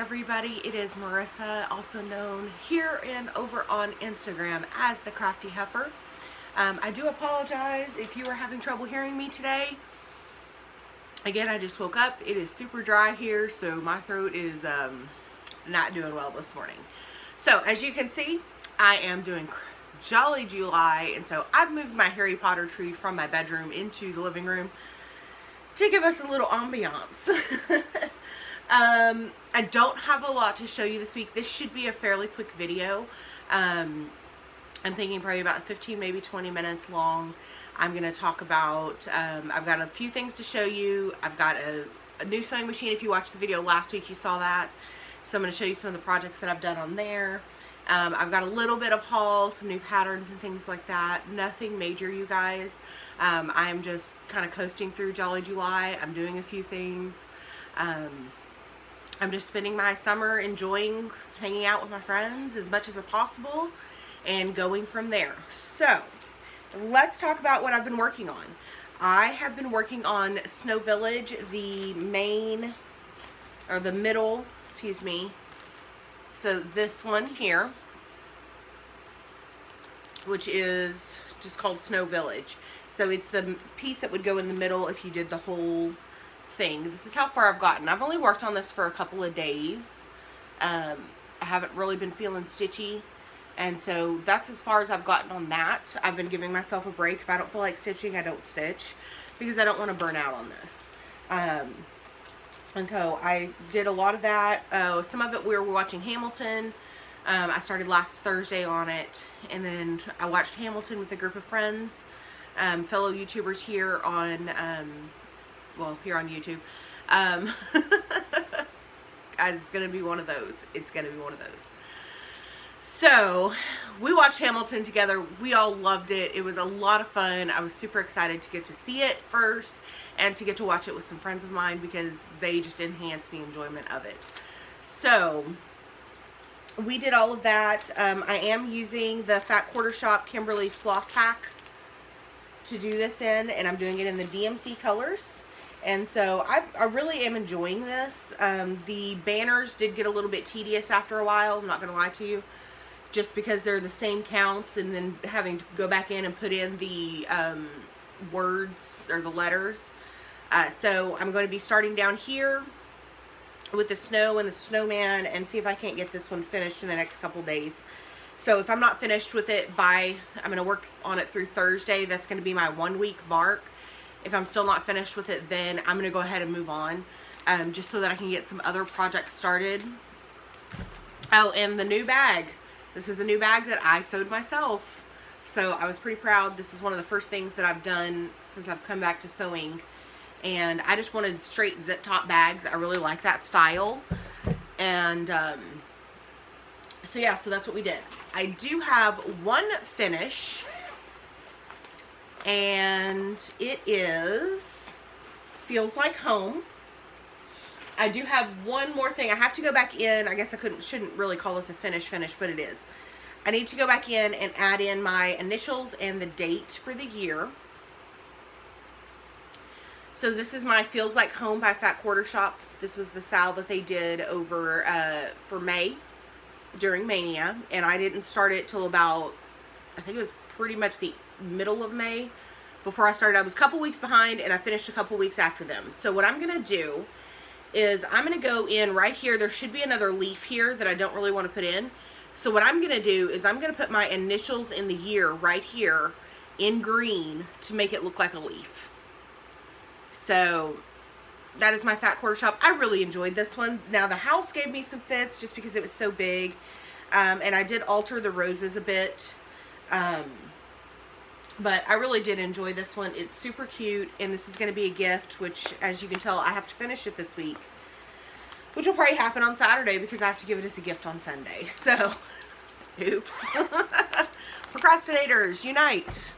everybody, it is Marissa, also known here and over on Instagram as the Crafty Heifer. I do apologize if you are having trouble hearing me today. Again, I just woke up. It is super dry here, so my throat is not doing well this morning. So as you can see, I am doing Jolly July, and so I've moved my Harry Potter tree from my bedroom into the living room to give us a little ambiance. I don't have a lot to show you this week. This should be a fairly quick video. I'm thinking probably about 15, maybe 20 minutes long. I'm going to talk about, I've got a few things to show you. I've got a new sewing machine. If you watched the video last week, you saw that. So I'm going to show you some of the projects that I've done on there. I've got a little bit of haul, some new patterns and things like that. Nothing major, you guys. I'm just kind of coasting through Jolly July. I'm doing a few things. I'm just spending my summer enjoying hanging out with my friends as much as possible and going from there. So let's talk about what I've been working on. I have been working on Snow Village, the main, or the middle, excuse me. So this one here, which is just called Snow Village. So it's the piece that would go in the middle if you did the whole thing. This is how far I've gotten. I've only worked on this for a couple of days. I haven't really been feeling stitchy, and so that's as far as I've gotten on that. I've been giving myself a break. If I don't feel like stitching, I don't stitch because I don't want to burn out on this. And so I did a lot of that. Some of it we were watching Hamilton. I started last Thursday on it, and then I watched Hamilton with a group of friends, fellow YouTubers here on well, here on YouTube. Guys, it's gonna be one of those. It's gonna be one of those. So we watched Hamilton together. We all loved it. It was a lot of fun. I was super excited to get to see it first and to get to watch it with some friends of mine because they just enhanced the enjoyment of it. So we did all of that. I am using the Fat Quarter Shop Kimberly's Floss Pack to do this in, and I'm doing it in the DMC colors. And so I really am enjoying this. The banners did get a little bit tedious after a while, I'm not going to lie to you, just because they're the same counts and then having to go back in and put in the words or the letters. So I'm going to be starting down here with the snow and the snowman and see if I can't get this one finished in the next couple days. So if I'm not finished with it I'm going to work on it through Thursday. That's going to be my 1 week mark. If I'm still not finished with it, then I'm going to go ahead and move on, just so that I can get some other projects started. Oh, and the new bag. This is a new bag that I sewed myself. So I was pretty proud. This is one of the first things that I've done since I've come back to sewing. And I just wanted straight zip top bags. I really like that style. And so yeah, so that's what we did. I do have one finish, and it feels like home. I do have one more thing. I have to go back in. I guess I shouldn't really call this a finish, but it is. I need to go back in and add in my initials and the date for the year. So this is my Feels Like Home by Fat Quarter Shop. This was the sale that they did over for May during Mania, and I didn't start it till about, I think it was pretty much the middle of May before I started. I was a couple weeks behind, and I finished a couple weeks after them. So what I'm gonna do is I'm gonna go in right here. There should be another leaf here that I don't really want to put in. So what I'm gonna do is I'm gonna put my initials in the year right here in green to make it look like a leaf. So that is my Fat Quarter Shop. I really enjoyed this one. Now the house gave me some fits just because it was so big, and I did alter the roses a bit. But I really did enjoy this one. It's super cute, and this is going to be a gift, which, as you can tell, I have to finish it this week, which will probably happen on Saturday because I have to give it as a gift on Sunday. So, oops. Procrastinators, unite.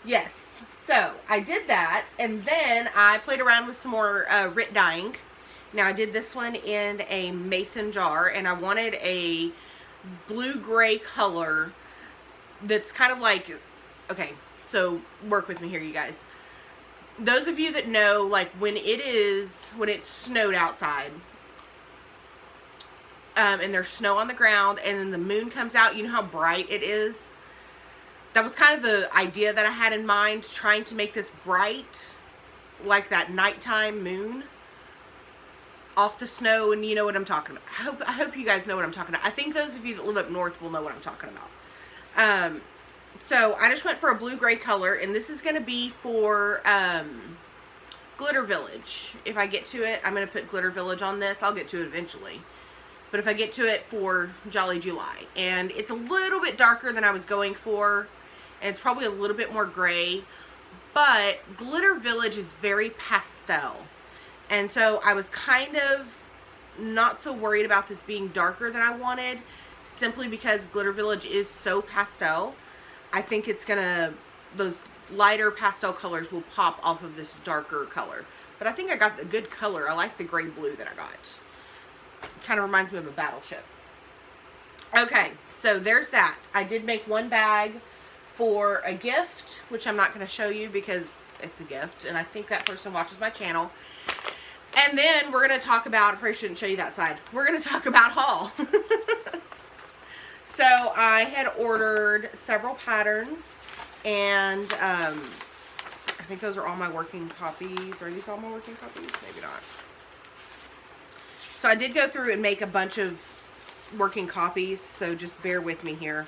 Yes. So, I did that, and then I played around with some more Rit dyeing. Now, I did this one in a mason jar, and I wanted a blue-gray color that's kind of like, okay, so work with me here, you guys. Those of you that know, like, when it's snowed outside, and there's snow on the ground, and then the moon comes out. You know how bright it is? That was kind of the idea that I had in mind, trying to make this bright, like that nighttime moon off the snow, and you know what I'm talking about. I hope you guys know what I'm talking about. I think those of you that live up north will know what I'm talking about. So I just went for a blue-gray color, and this is going to be for Glitter Village. If I get to it, I'm going to put Glitter Village on this. I'll get to it eventually. But if I get to it for Jolly July. And it's a little bit darker than I was going for, and it's probably a little bit more gray. But Glitter Village is very pastel. And so I was kind of not so worried about this being darker than I wanted, simply because Glitter Village is so pastel. I think it's gonna, those lighter pastel colors will pop off of this darker color. But I think I got the good color. I like the gray blue that I got. Kind of reminds me of a battleship. Okay, so there's that. I did make one bag for a gift, which I'm not going to show you because it's a gift, and I think that person watches my channel. And then we're going to talk about, I probably shouldn't show you that side. We're going to talk about haul. So I had ordered several patterns, and I think those are all my working copies. Are these all my working copies? Maybe not. So I did go through and make a bunch of working copies, so just bear with me here.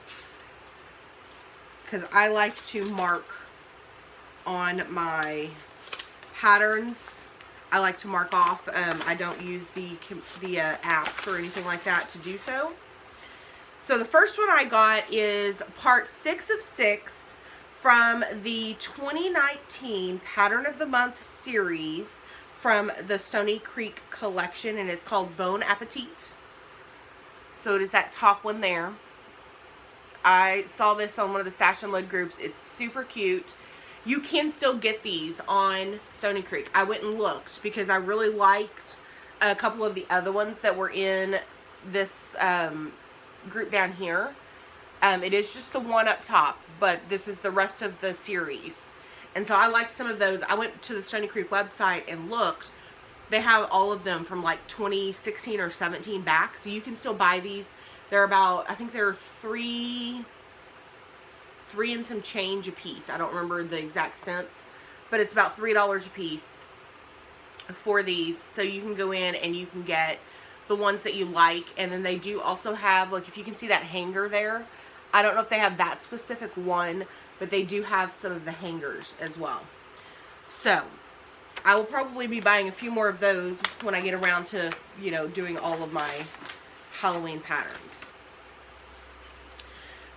Because I like to mark on my patterns. I like to mark off. I don't use the apps or anything like that to do so. So the first one I got is part 6 of 6 from the 2019 Pattern of the Month series from the Stony Creek collection, and it's called Bon Appetit. So it is that top one there. I saw this on one of the Stash and Load groups. It's super cute. You can still get these on Stony Creek. I went and looked because I really liked a couple of the other ones that were in this group down here. It is just the one up top, but this is the rest of the series. And so I liked some of those. I went to the Stony Creek website and looked. They have all of them from like 2016 or 17 back. So you can still buy these. They're about, I think they're three and some change a piece. I don't remember the exact cents. But it's about $3 a piece for these. So you can go in and you can get the ones that you like. And then they do also have, like if you can see that hanger there. I don't know if they have that specific one, but they do have some of the hangers as well. So I will probably be buying a few more of those when I get around to, you know, doing all of my Halloween patterns.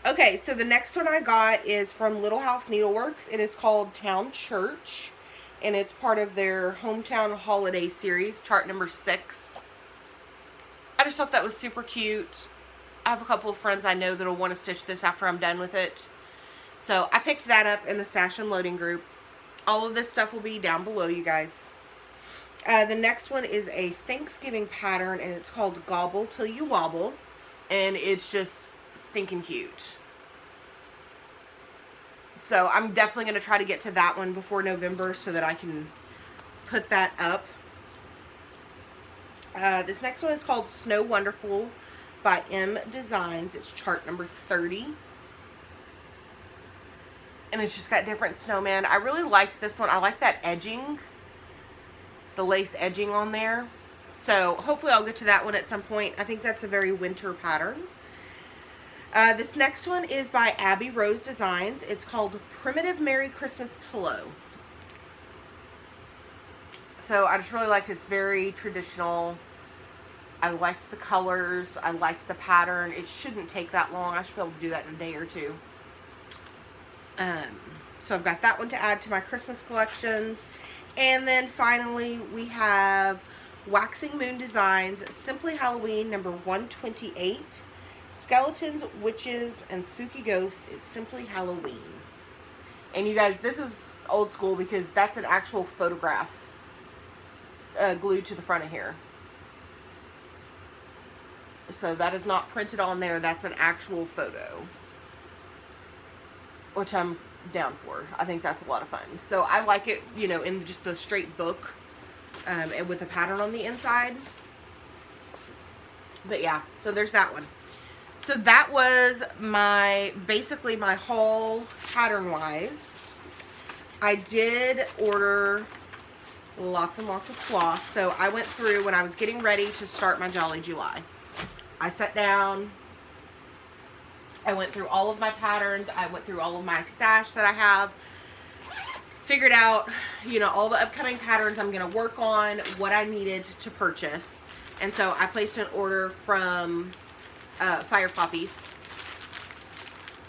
Okay, so the next one I got is from Little House Needleworks. It is called Town Church, and it's part of their Hometown Holiday series, chart number 6. I just thought that was super cute. I have a couple of friends I know that will want to stitch this after I'm done with it. So I picked that up in the Stash and Loading group. All of this stuff will be down below, you guys. The next one is a Thanksgiving pattern, and it's called Gobble Till You Wobble. And it's just stinking cute. So I'm definitely going to try to get to that one before November so that I can put that up. This next one is called Snow Wonderful by M Designs. It's chart number 30. And it's just got different snowmen. I really liked this one. I like that edging. The lace edging on there. So hopefully I'll get to that one at some point. I think that's a very winter pattern. This next one is by Abby Rose Designs. It's called Primitive Merry Christmas Pillow. So I just really liked it. It's very traditional. I liked the colors. I liked the pattern. It shouldn't take that long. I should be able to do that in a day or two. So I've got that one to add to my Christmas collections. And then finally we have Waxing Moon Designs Simply Halloween number 128. Skeletons, Witches, and Spooky Ghosts is Simply Halloween. And you guys, this is old school because that's an actual photograph glued to the front of here. So that is not printed on there. That's an actual photo, which I'm down for. I think that's a lot of fun. So I like it, you know, in just the straight book and with a pattern on the inside. But yeah, so there's that one. So that was basically my haul pattern wise. I did order lots and lots of floss. So I went through when I was getting ready to start my Jolly July. I sat down, I went through all of my patterns, I went through all of my stash that I have, figured out, you know, all the upcoming patterns I'm going to work on, what I needed to purchase. And so I placed an order from Fire Poppies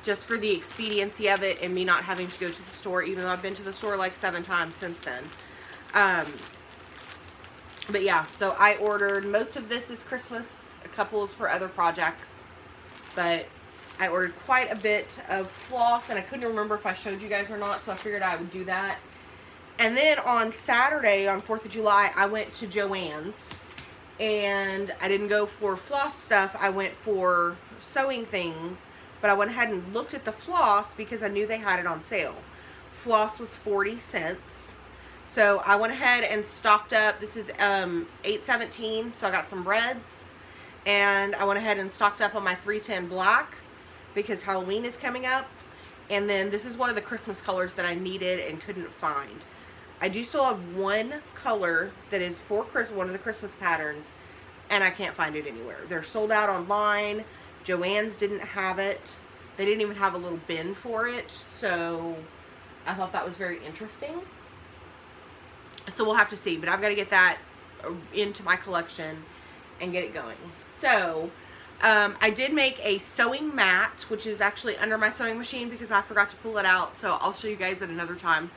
just for the expediency of it and me not having to go to the store, even though I've been to the store like 7 times since then. But yeah, so I ordered, most of this is Christmas, a couple is for other projects, but I ordered quite a bit of floss, and I couldn't remember if I showed you guys or not, so I figured I would do that. And then on Saturday, on 4th of July, I went to Joann's, and I didn't go for floss stuff, I went for sewing things, but I went ahead and looked at the floss because I knew they had it on sale. Floss was 40 cents. So I went ahead and stocked up. This is $8.17, so I got some reds, and I went ahead and stocked up on my 310 black because Halloween is coming up. And then this is one of the Christmas colors that I needed and couldn't find. I do still have one color that is for Christmas, one of the Christmas patterns, and I can't find it anywhere. They're sold out online. Joann's didn't have it. They didn't even have a little bin for it, so I thought that was very interesting. So we'll have to see, but I've got to get that into my collection and get it going. So I did make a sewing mat, which is actually under my sewing machine because I forgot to pull it out, so I'll show you guys at another time.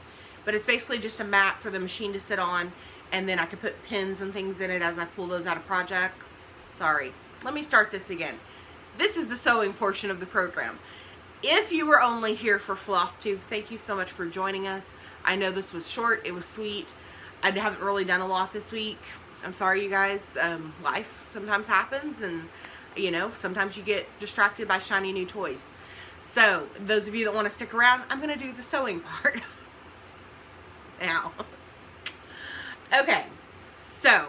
But it's basically just a mat for the machine to sit on, and then I can put pins and things in it as I pull those out of projects. Sorry, let me start this again. This is the sewing portion of the program. If you were only here for Flosstube, thank you so much for joining us. I know this was short, it was sweet. I haven't really done a lot this week. I'm sorry, you guys. Life sometimes happens, and you know, sometimes you get distracted by shiny new toys. So those of you that want to stick around, I'm going to do the sewing part now. Okay, so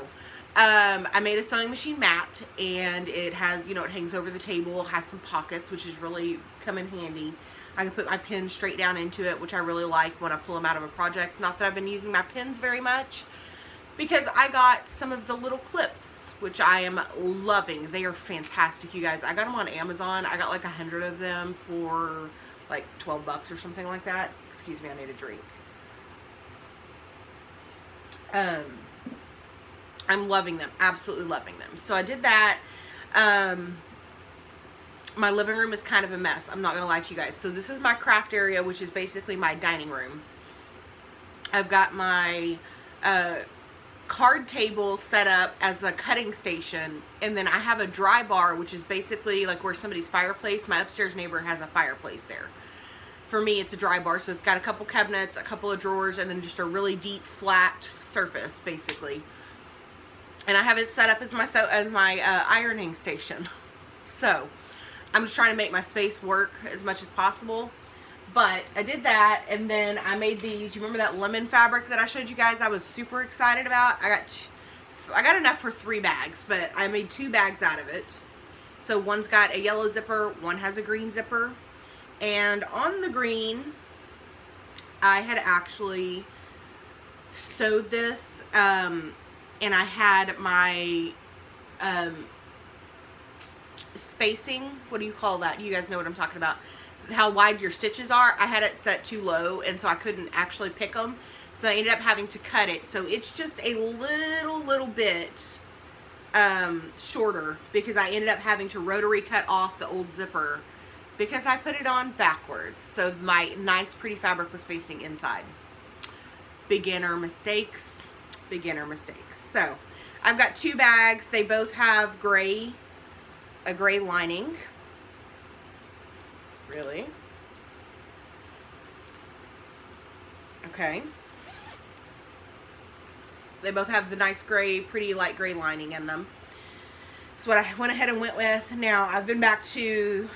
I made a sewing machine mat, and it has, you know, it hangs over the table, has some pockets, which is really come in handy. I can put my pins straight down into it, which I really like when I pull them out of a project. Not that I've been using my pins very much, because I got some of the little clips, which I am loving. They are fantastic, you guys. I got them on Amazon. I got like 100 of them for like 12 bucks or something like that. Excuse me, I need a drink. I'm loving them, absolutely loving them. So I did that. My living room is kind of a mess, I'm not gonna lie to you guys. So this is my craft area, which is basically my dining room. I've got my card table set up as a cutting station, and then I have a dry bar, which is basically like where somebody's fireplace, my upstairs neighbor has a fireplace there. For me, it's a dry bar, so it's got a couple cabinets, a couple of drawers, and then just a really deep flat surface basically. And I have it set up as my ironing station. So I'm just trying to make my space work as much as possible. But I did that, and then I made these. You remember that lemon fabric that I showed you guys? I was super excited about. I got enough for 3 bags, but I made 2 bags out of it. So one's got a yellow zipper, one has a green zipper. And on the green, I had actually sewed this, and I had my spacing, what do you call that? You guys know what I'm talking about. How wide your stitches are. I had it set too low, and so I couldn't actually pick them. So I ended up having to cut it. So it's just a little bit shorter because I ended up having to rotary cut off the old zipper because I put it on backwards. So my nice pretty fabric was facing inside. Beginner mistakes, beginner mistakes. So I've got 2 bags. They both have a gray lining. Really? Okay. They both have the nice gray, pretty light gray lining in them. That's what I went ahead and went with. Now, I've been back to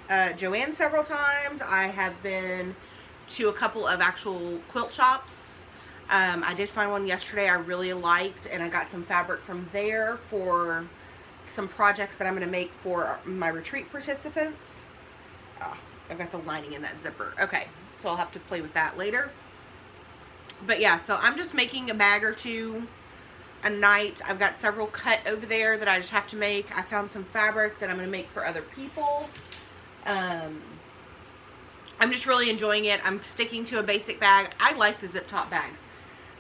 Joann several times. I have been to a couple of actual quilt shops. I did find one yesterday I really liked, and I got some fabric from there for some projects that I'm going to make for my retreat participants. Oh, I've got the lining in that zipper. Okay, so I'll have to play with that later. But yeah, so I'm just making a bag or two a night. I've got several cut over there that I just have to make. I found some fabric that I'm going to make for other people. I'm just really enjoying it. I'm sticking to a basic bag. I like the zip top bags.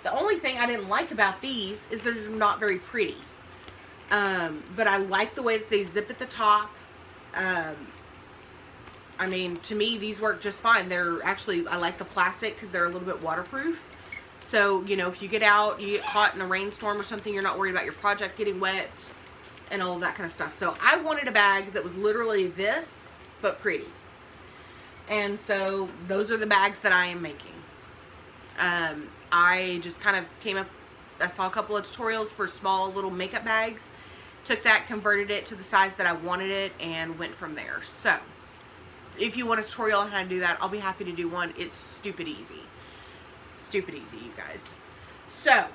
The only thing I didn't like about these is they're not very pretty. But I like the way that they zip at the top. I mean, to me, these work just fine. They're actually, I like the plastic because they're a little bit waterproof. So, you know, if you get out, you get caught in a rainstorm or something, you're not worried about your project getting wet and all of that kind of stuff. So I wanted a bag that was literally this, but pretty. And so those are the bags that I am making. I just kind of came up, I saw a couple of tutorials for small little makeup bags. Took that, converted it to the size that I wanted it, and went from there. So, if you want a tutorial on how to do that, I'll be happy to do one. It's stupid easy. Stupid easy, you guys. So,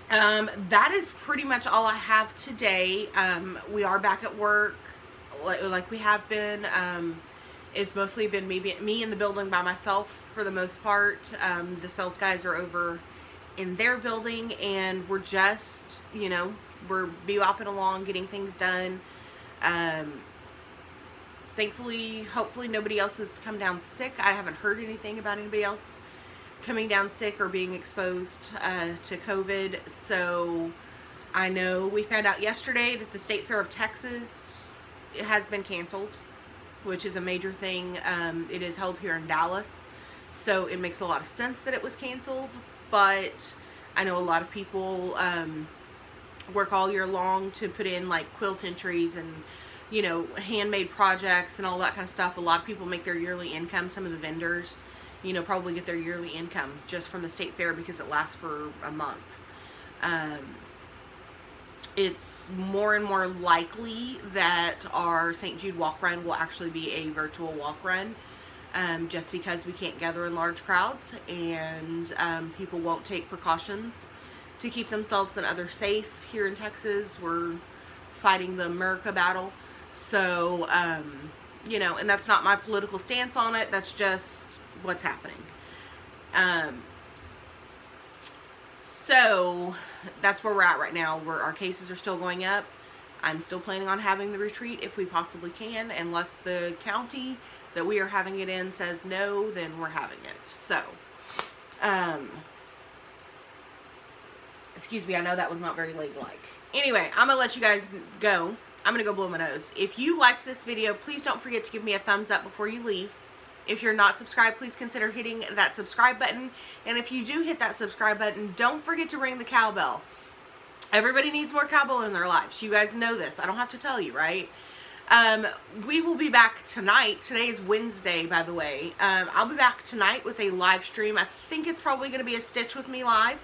that is pretty much all I have today. We are back at work like we have been. It's mostly been me in the building by myself for the most part. The sales guys are over in their building, and we're just, you know, we're bebopping along, getting things done. Thankfully, hopefully nobody else has come down sick. I haven't heard anything about anybody else coming down sick or being exposed to COVID. So I know we found out yesterday that the State Fair of Texas has been canceled, which is a major thing. It is held here in Dallas, so it makes a lot of sense that it was canceled. But I know a lot of people work all year long to put in like quilt entries and, you know, handmade projects and all that kind of stuff. A lot of people make their yearly income. Some of the vendors, you know, probably get their yearly income just from the state fair because it lasts for a month. It's more and more likely that our St. Jude walk run will actually be a virtual walk run. Just because we can't gather in large crowds, and people won't take precautions to keep themselves and others safe. Here in Texas, we're fighting the America battle. So, you know, and that's not my political stance on it. That's just what's happening. So, that's where we're at right now, where our cases are still going up. I'm still planning on having the retreat if we possibly can, unless the county that we are having it in says no, then we're having it. So, excuse me, I know that was not very ladylike. Anyway, I'm going to let you guys go. I'm going to go blow my nose. If you liked this video, please don't forget to give me a thumbs up before you leave. If you're not subscribed, please consider hitting that subscribe button. And if you do hit that subscribe button, don't forget to ring the cowbell. Everybody needs more cowbell in their lives. You guys know this. I don't have to tell you, right? We will be back tonight. Today is Wednesday, by the way. I'll be back tonight with a live stream. I think it's probably going to be a Stitch with Me live.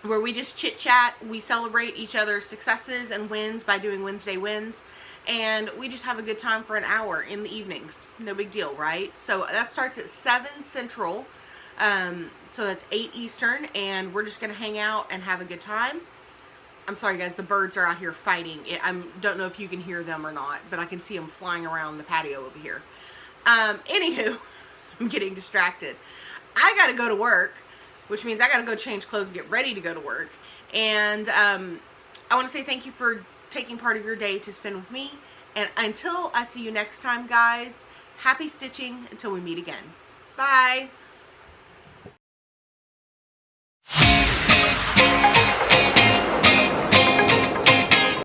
Where we just chit chat. We celebrate each other's successes and wins by doing Wednesday wins. And we just have a good time for an hour in the evenings. No big deal, right? So that starts at 7 Central. So that's 8 Eastern. And we're just going to hang out and have a good time. I'm sorry, guys. The birds are out here fighting. I don't know if you can hear them or not. But I can see them flying around the patio over here. Anywho, I'm getting distracted. I got to go to work. Which means I got to go change clothes and get ready to go to work. And I want to say thank you for taking part of your day to spend with me. And until I see you next time, guys, happy stitching until we meet again. Bye.